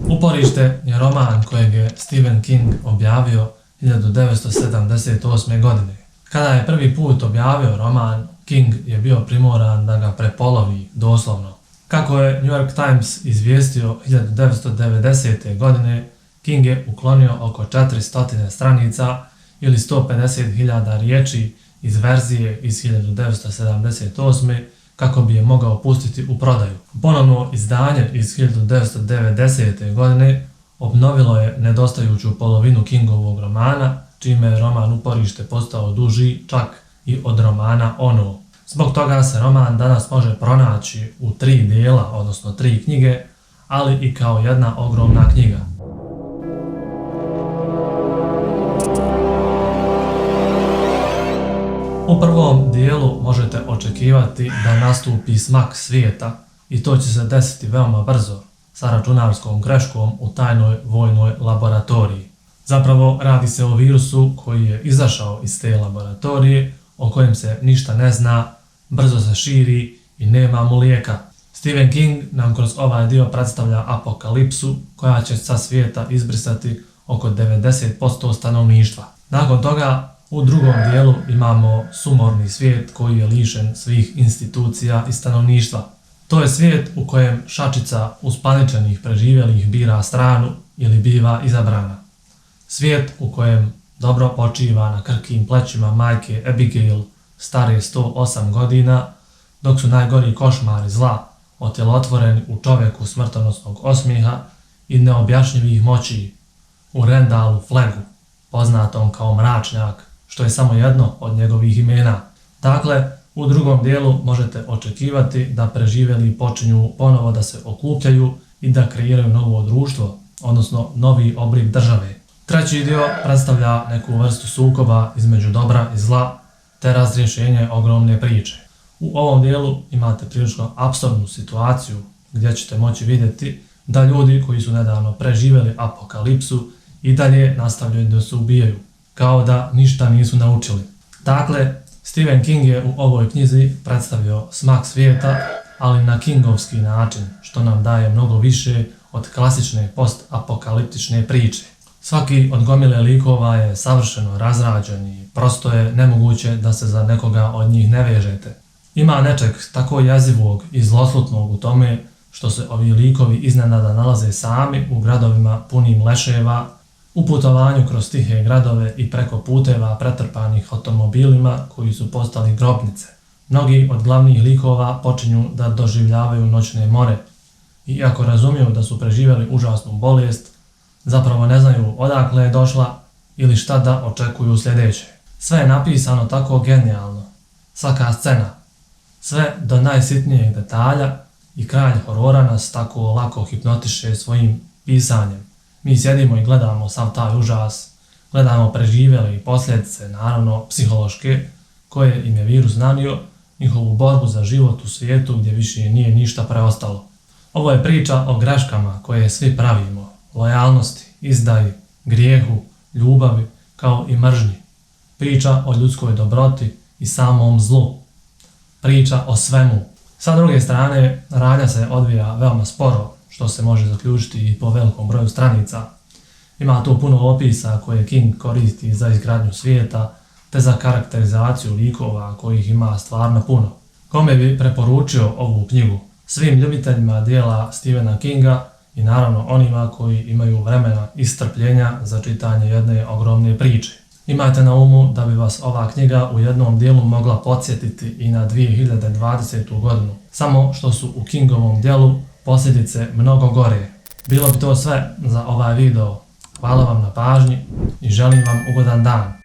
Uporište je roman kojeg je Stephen King objavio 1978. godine. Kada je prvi put objavio roman, King je bio primoran da ga prepolovi doslovno. Kako je New York Times izvijestio 1990. godine, King je uklonio oko 400 stranica ili 150.000 riječi iz verzije iz 1978. kako bi je mogao pustiti u prodaju. Ponovno izdanje iz 1990. godine obnovilo je nedostajuću polovinu Kingovog romana, čime je roman Uporište postao duži čak i od romana Ono. Zbog toga se roman danas može pronaći u 3 dijela, odnosno 3 knjige, ali i kao jedna ogromna knjiga. U prvom dijelu možete očekivati da nastupi smak svijeta i to će se desiti veoma brzo sa računarskom greškom u tajnoj vojnoj laboratoriji. Zapravo radi se o virusu koji je izašao iz te laboratorije, o kojem se ništa ne zna, brzo se širi i nema mu lijeka. Stephen King nam kroz ovaj dio predstavlja apokalipsu koja će sa svijeta izbrisati oko 90% stanovništva. Nakon toga u drugom dijelu imamo sumorni svijet koji je lišen svih institucija i stanovništva. To je svijet u kojem šačica uspaničenih preživjelih bira stranu ili biva izabrana. Svijet u kojem dobro počiva na krhkim plećima majke Abigail, stare 108 godina, dok su najgori košmari zla otjelotvoreni u čovjeku smrtonosnog osmijeha i neobjašnjivih moći, u Randallu Flaggu, poznatom kao Mračnjak, što je samo jedno od njegovih imena. Dakle, u drugom dijelu možete očekivati da preživjeli počinju ponovo da se okupljaju i da kreiraju novo društvo, odnosno novi oblik države. Treći dio predstavlja neku vrstu sukoba između dobra i zla, te razrješenje ogromne priče. U ovom dijelu imate prilično apsurdnu situaciju gdje ćete moći vidjeti da ljudi koji su nedavno preživjeli apokalipsu i dalje nastavljaju da se ubijaju, kao da ništa nisu naučili. Dakle, Stephen King je u ovoj knjizi predstavio smak svijeta, ali na kingovski način, što nam daje mnogo više od klasične post-apokaliptične priče. Svaki od gomile likova je savršeno razrađen i prosto je nemoguće da se za nekoga od njih ne vežete. Ima nečeg tako jezivog i zloslutnog u tome što se ovi likovi iznenada nalaze sami u gradovima punim leševa, u putovanju kroz tihe gradove i preko puteva pretrpanih automobilima koji su postali grobnice. Mnogi od glavnih likova počinju da doživljavaju noćne more. Iako razumiju da su preživjeli užasnu bolest, zapravo ne znaju odakle je došla ili šta da očekuju sljedeće. Sve je napisano tako genijalno. Svaka scena, sve do najsitnijeg detalja i kralj horora nas tako lako hipnotiše svojim pisanjem. Mi sjedimo i gledamo sav taj užas, gledamo preživjele i posljedice, naravno psihološke, koje im je virus nanio, njihovu borbu za život u svijetu gdje više nije ništa preostalo. Ovo je priča o greškama koje svi pravimo, lojalnosti, izdaji, grijehu, ljubavi, kao i mržnji. Priča o ljudskoj dobroti i samom zlu. Priča o svemu. Sa druge strane, radnja se odvija veoma sporo, što se može zaključiti i po velikom broju stranica. Ima tu puno opisa koje King koristi za izgradnju svijeta, te za karakterizaciju likova kojih ima stvarno puno. Kome bi preporučio ovu knjigu? Svim ljubiteljima dijela Stephena Kinga i naravno onima koji imaju vremena i strpljenja za čitanje jedne ogromne priče. Imajte na umu da bi vas ova knjiga u jednom dijelu mogla podsjetiti i na 2020. godinu, samo što su u Kingovom dijelu posljedice mnogo gore. Bilo bi to sve za ovaj video. Hvala vam na pažnji i želim vam ugodan dan.